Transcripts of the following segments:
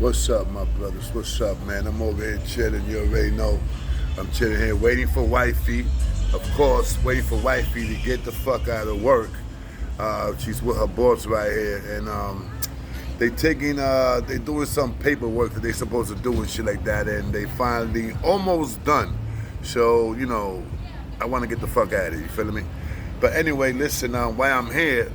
What's up, my brothers? What's up, man? I'm over here chilling. You already know. I'm chilling here waiting for wifey. Of course, waiting for wifey to get the fuck out of work. She's with her boss right here, and they doing some paperwork that they supposed to do and shit like that, and they finally almost done. So I want to get the fuck out of here. You feeling me? But anyway, listen. While I'm here,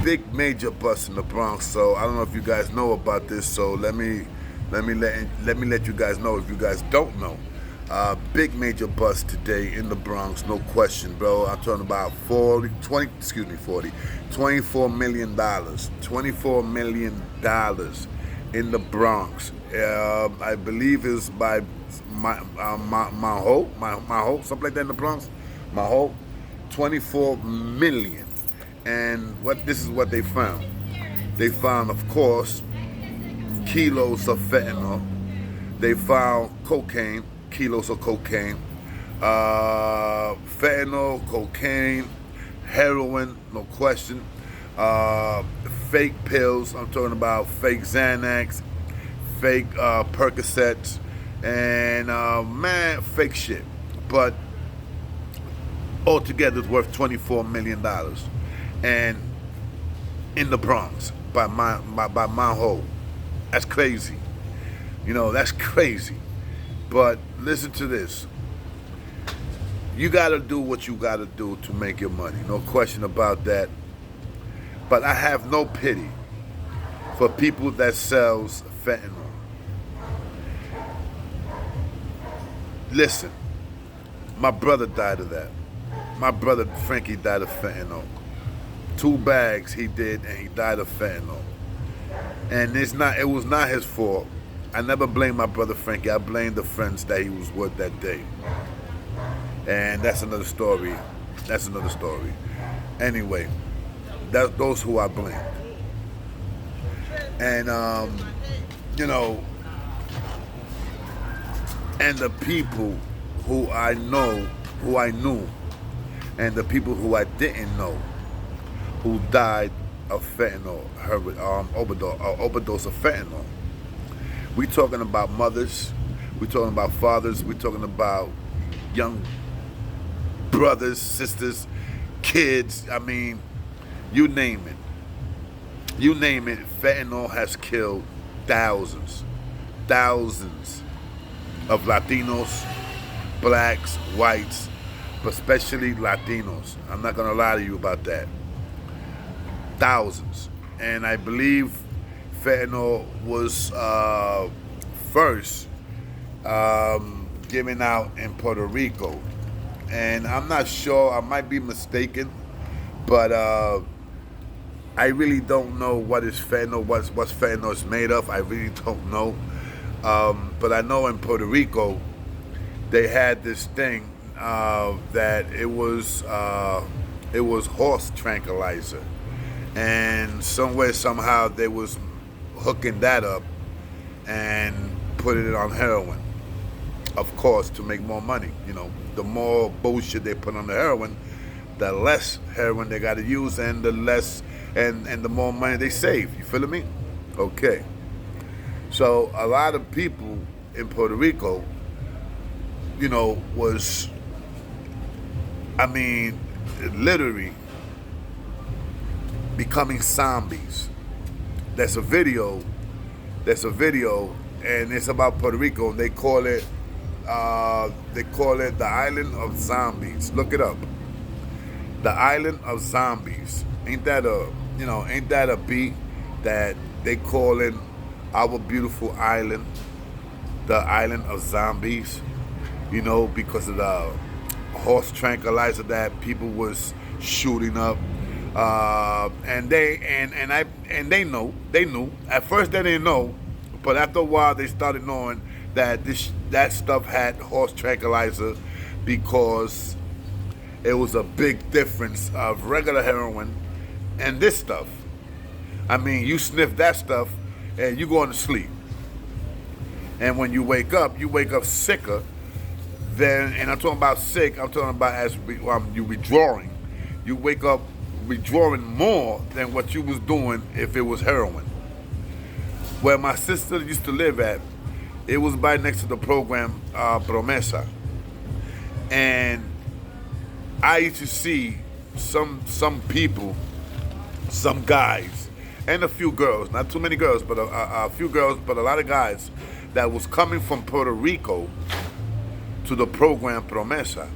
big major bust in the Bronx. So I don't know if you guys know about this. So let me let you guys know if you guys don't know. Big major bust today in the Bronx, no question, bro. I'm talking about $24 million. $24 million in the Bronx. I believe it's by my hope, something like that in the Bronx. My hope, 24 million. And this is what they found. They found, of course, kilos of fentanyl. They found cocaine, kilos of cocaine, fentanyl, cocaine, heroin, no question, fake pills. I'm talking about fake Xanax, fake Percocets, and fake shit. But altogether, it's worth $24 million. And in the Bronx, by my hole. That's crazy. That's crazy. But listen to this. You gotta do what you gotta do to make your money. No question about that. But I have no pity for people that sells fentanyl. Listen, my brother died of that. My brother Frankie died of fentanyl. 2 bags he did, and he died of fentanyl. And it was not his fault. I never blame my brother Frankie. I blame the friends that he was with that day. And that's another story. Anyway, that's those who I blame. And and the people who I knew, and the people who I didn't know, who died of fentanyl, overdose of fentanyl. We talking about mothers, we talking about fathers, we talking about young brothers, sisters, kids. I mean, you name it. Fentanyl has killed thousands of Latinos, blacks, whites, but especially Latinos. I'm not gonna lie to you about that. Thousands. And I believe fentanyl was first given out in Puerto Rico. And I'm not sure, I might be mistaken, but I really don't know what is fentanyl, what fentanyl is made of. I really don't know. But I know in Puerto Rico, they had this thing that it was horse tranquilizer. And somewhere, somehow, they was hooking that up and putting it on heroin, of course, to make more money. The more bullshit they put on the heroin, the less heroin they got to use, and the less and the more money they save. You feeling me? Okay. So a lot of people in Puerto Rico, was, literally becoming zombies. That's a video, and it's about Puerto Rico. They call it the Island of Zombies. Look it up. The Island of Zombies. Ain't that a beat that they call it our beautiful island, the Island of Zombies? Because of the horse tranquilizer that people was shooting up. And they knew. At first they didn't know, but after a while they started knowing that that stuff had horse tranquilizer, because it was a big difference of regular heroin and this stuff. You sniff that stuff and you going to sleep. And when you wake up sicker. And I'm talking about sick. I'm talking about as you withdrawing. You wake up withdrawing more than what you was doing if it was heroin. Where my sister used to live at, it was right next to the program Promesa. And I used to see some people, some guys, and a few girls, not too many girls, but a few girls, but a lot of guys that was coming from Puerto Rico to the program Promesa.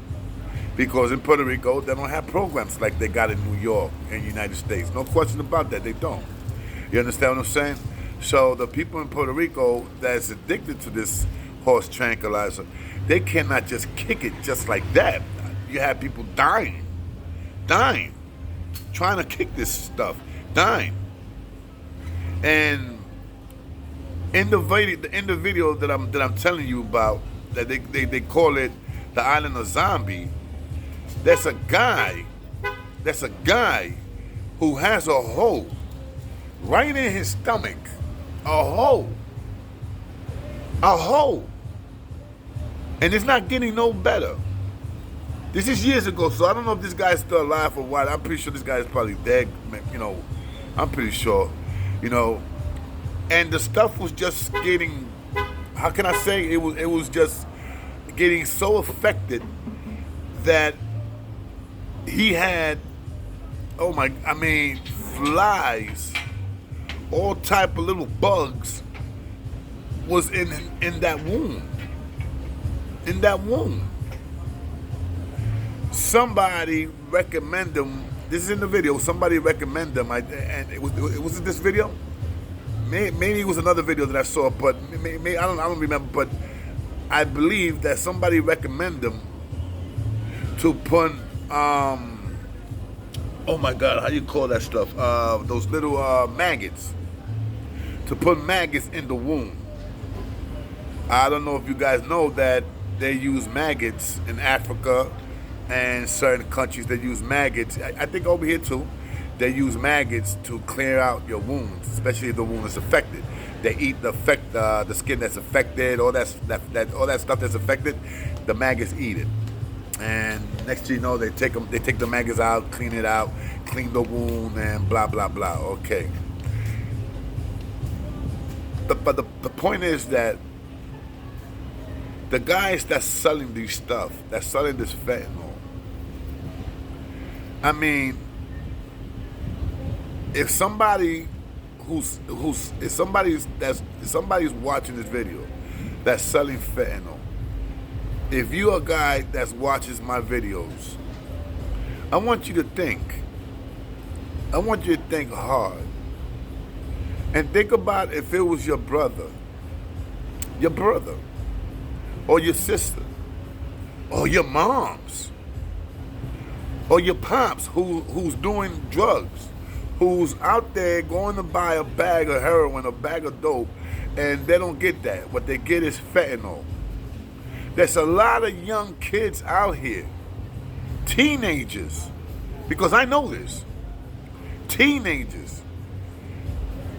Because in Puerto Rico, they don't have programs like they got in New York and United States. No question about that, they don't. You understand what I'm saying? So the people in Puerto Rico that's addicted to this horse tranquilizer, they cannot just kick it just like that. You have people dying, trying to kick this stuff, dying. And in the video that I'm telling you about, that they call it the Island of Zombie. There's a guy who has a hole right in his stomach, a hole, and it's not getting no better. This is years ago, so I don't know if this guy's still alive or what. I'm pretty sure this guy is probably dead. You know, I'm pretty sure. You know, and the stuff was just getting. How can I say it was just getting so affected that he had, flies, all type of little bugs was in that wound. In that wound. Somebody recommend them. This is in the video. Somebody recommend them. And it was in this video. Maybe it was another video that I saw, but maybe, I don't remember. But I believe that somebody recommend them to put oh my God, how do you call that stuff? Those little maggots. To put maggots in the womb. I don't know if you guys know that they use maggots in Africa and certain countries. They use maggots. I think over here too. They use maggots to clear out your wounds, especially if the wound is affected. They eat the skin that's affected, all that stuff that's affected. The maggots eat it. And next thing you know, they take the maggots out, clean it out, clean the wound, and blah blah blah. Okay. But the point is that the guys that's selling these stuff, that's selling this fentanyl, I mean, if somebody's watching this video that's selling fentanyl, if you're a guy that watches my videos, I want you to think. I want you to think hard. And think about if it was your brother, or your sister, or your moms, or your pops who's doing drugs, who's out there going to buy a bag of heroin, a bag of dope, and they don't get that. What they get is fentanyl. There's a lot of young kids out here, teenagers, because I know this, teenagers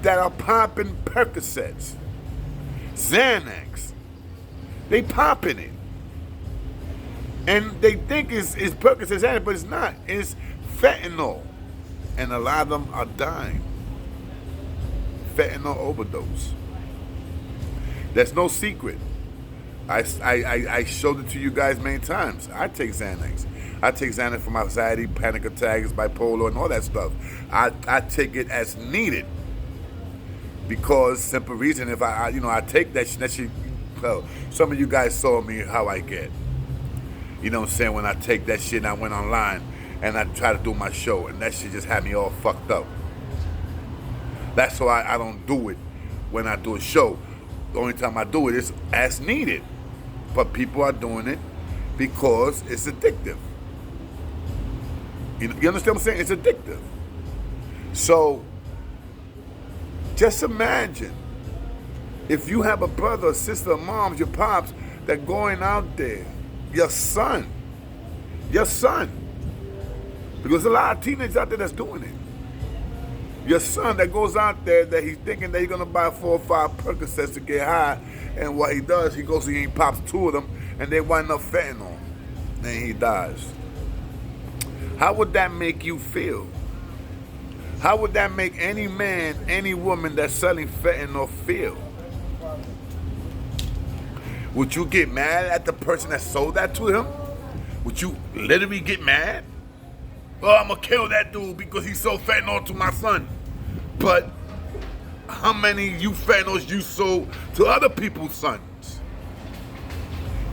that are popping Percocets, Xanax. They popping it. And they think it's Percocet, Xanax, but it's not. It's fentanyl. And a lot of them are dying. Fentanyl overdose. There's no secret. I showed it to you guys many times. I take Xanax. I take Xanax for my anxiety, panic attacks, bipolar, and all that stuff. I take it as needed. Because simple reason, if I take that shit, well, some of you guys saw me how I get. You know what I'm saying? When I take that shit and I went online and I try to do my show, and that shit just had me all fucked up. That's why I don't do it when I do a show. The only time I do it is as needed. But people are doing it because it's addictive. You understand what I'm saying? It's addictive. So, just imagine if you have a brother, sister, moms, your pops that going out there, your son, because a lot of teenagers out there that's doing it. Your son that goes out there that he's thinking that he's gonna buy 4 or 5 Percocets to get high, and what he does, he goes and he pops 2 of them, and they wind up fentanyl, and he dies. How would that make you feel? How would that make any man, any woman that's selling fentanyl feel? Would you get mad at the person that sold that to him? Would you literally get mad? Oh, I'm gonna kill that dude because he sold fentanyl to my son. But how many you fentanyls you sold to other people's sons?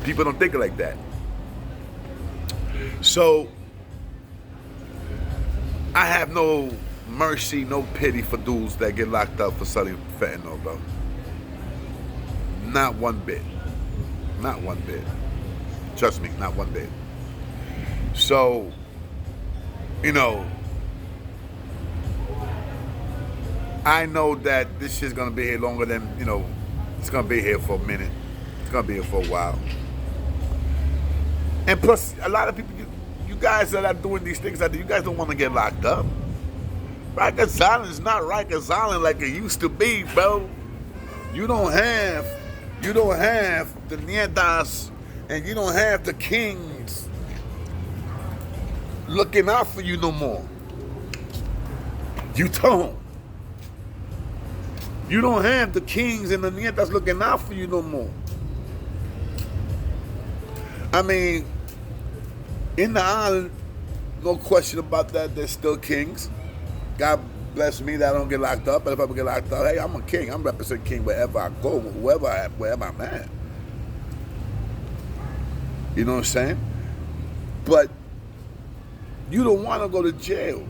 People don't think like that. So I have no mercy, no pity for dudes that get locked up for selling fentanyl, bro. Not one bit. Not one bit. Trust me, not one bit. So, you know, I know that this shit's gonna be here longer than, you know, it's gonna be here for a minute. It's gonna be here for a while. And plus, a lot of people, you guys that are doing these things out there, you guys don't want to get locked up. Rikers Island is not Rikers Island like it used to be, bro. You don't have the Nietas and you don't have the kings looking out for you no more. You don't. You don't have the kings and the Nietas looking out for you no more. I mean, in the island, no question about that, there's still kings. God bless me that I don't get locked up. But if I ever get locked up, hey, I'm a king. I'm representing king wherever I go, wherever I'm at. You know what I'm saying? But you don't want to go to jail.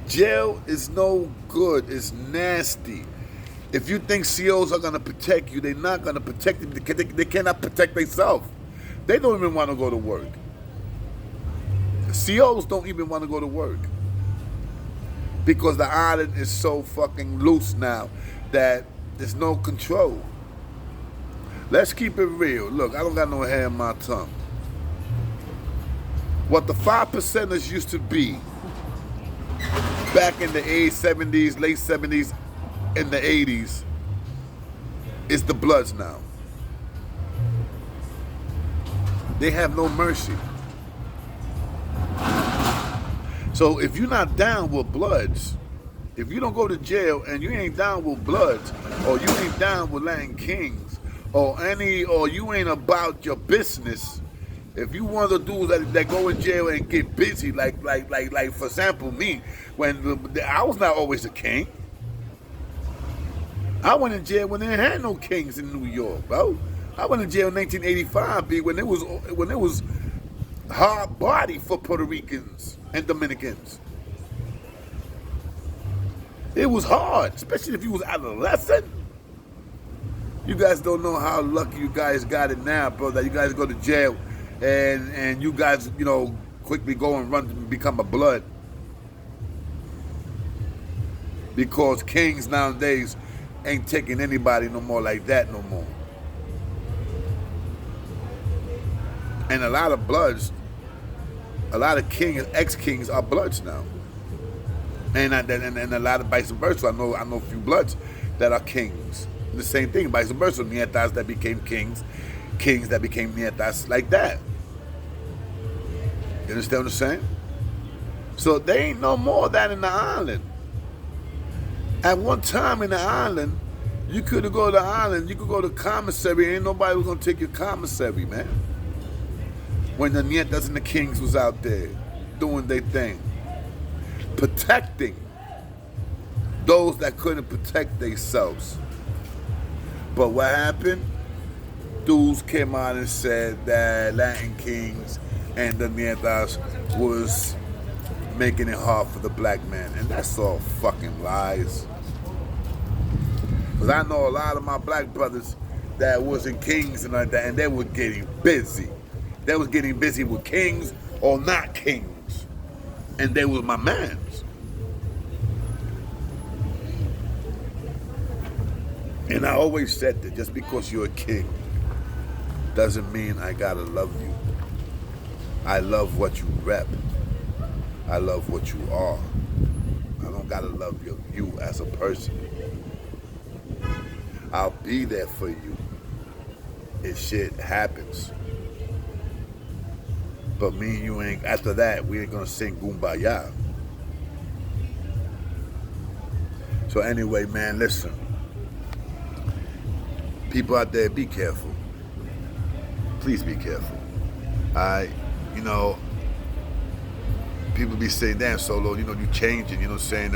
Jail is no good. It's nasty. If you think COs are going to protect you, they're not going to protect you because they cannot protect themselves. They don't even want to go to work. COs don't even want to go to work. Because the island is so fucking loose now that there's no control. Let's keep it real. Look, I don't got no hair in my tongue. What the 5%ers used to be back in the 70s, late 70s, in the 80s is the Bloods now. They have no mercy. So if you're not down with Bloods, if you don't go to jail and you ain't down with Bloods, or you ain't down with Latin Kings, or you ain't about your business, if you one of the dudes that go in jail and get busy, like for example me, when I was not always a king. I went in jail when they had no kings in New York, bro. I went in jail in 1985, when it was hard body for Puerto Ricans and Dominicans. It was hard, especially if you was adolescent. You guys don't know how lucky you guys got it now, bro, that you guys go to jail and you guys, you know, quickly go and run and become a Blood. Because kings nowadays ain't taking anybody no more like that no more. And a lot of Bloods, a lot of kings, ex-kings are Bloods now. And a lot of vice versa. I know a few Bloods that are kings. The same thing, vice versa. Nietas that became kings, kings that became Nietas, like that. You understand what I'm saying? So there ain't no more of that in the island. At one time in the island, you could go to the island, you could go to commissary, ain't nobody was gonna take your commissary, man. When the Nietas and the Kings was out there doing their thing, protecting those that couldn't protect themselves. But what happened? Dudes came out and said that Latin Kings and the Nietas was making it hard for the black man. And that's all fucking lies. Because I know a lot of my black brothers that wasn't kings and like that, and they were getting busy. They was getting busy with kings or not kings. And they was my mans. And I always said that just because you're a king doesn't mean I gotta love you. I love what you rep. I love what you are. I don't gotta love you as a person. I'll be there for you if shit happens. But me and you ain't, after that, we ain't gonna sing Kumbaya. So anyway, man, listen. People out there, be careful. Please be careful. Alright? You know, people be saying, damn, Solo, you know, you changing, you know what I'm saying?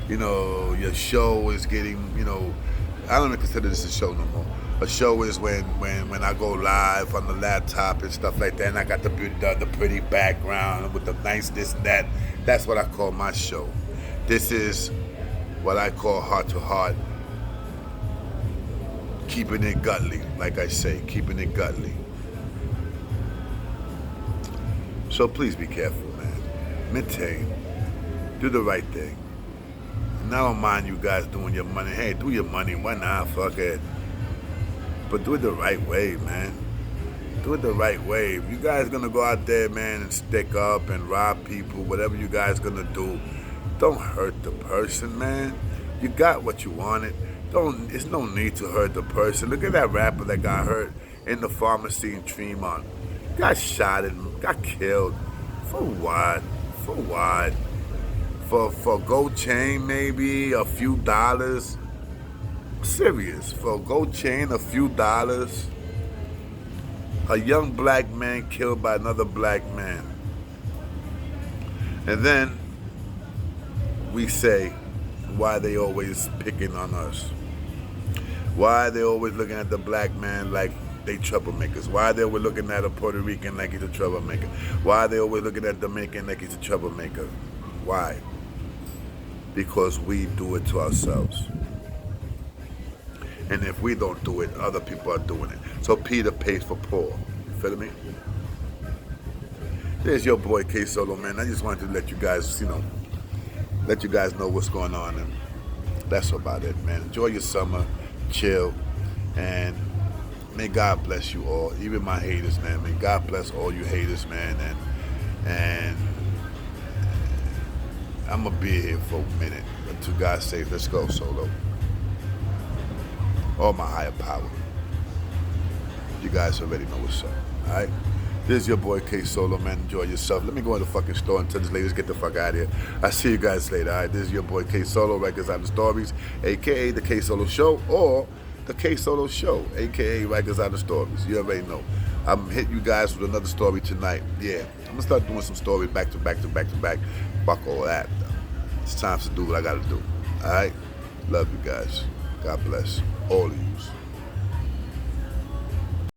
You know, your show is getting, you know, I don't even consider this a show no more. A show is when I go live on the laptop and stuff like that, and I got the pretty background with the nice this and that. That's what I call my show. This is what I call heart to heart, keeping it gutly, like I say, keeping it gutly. So please be careful, man. Maintain. Do the right thing. And I don't mind you guys doing your money. Hey, do your money. Why not? Fuck it. But do it the right way, man. Do it the right way. If you guys gonna go out there, man, and stick up and rob people, whatever you guys gonna do, don't hurt the person, man. You got what you wanted. It's no need to hurt the person. Look at that rapper that got hurt in the pharmacy in Tremont. Got shot and got killed. For what? For what? For gold chain, maybe a few dollars. Serious. For a gold chain, a few dollars. A young black man killed by another black man. And then we say, why they always picking on us? Why they always looking at the black man like they troublemakers? Why they always looking at a Puerto Rican like he's a troublemaker? Why they always looking at Dominican like he's a troublemaker? Why? Because we do it to ourselves. And if we don't do it, other people are doing it. So Peter pays for Paul. You feel me? There's your boy K Solo, man. I just wanted to let you guys, let you guys know what's going on, and that's about it, man. Enjoy your summer, chill, and may God bless you all, even my haters, man. May God bless all you haters, man, and I'm gonna be here for a minute until God says, let's go, Solo. Or my higher power. You guys already know what's up, all right? This is your boy K Solo, man. Enjoy yourself. Let me go in the fucking store and tell these ladies get the fuck out of here. I'll see you guys later, all right? This is your boy K Solo, Rikers Island Stories, AKA The K Solo Show, or The K Solo Show, AKA Rikers Island Stories. You already know. I'm hitting you guys with another story tonight. Yeah, I'm going to start doing some stories back to back to back to back. Fuck all that. It's time to do what I got to do, all right? Love you guys. God bless all of you.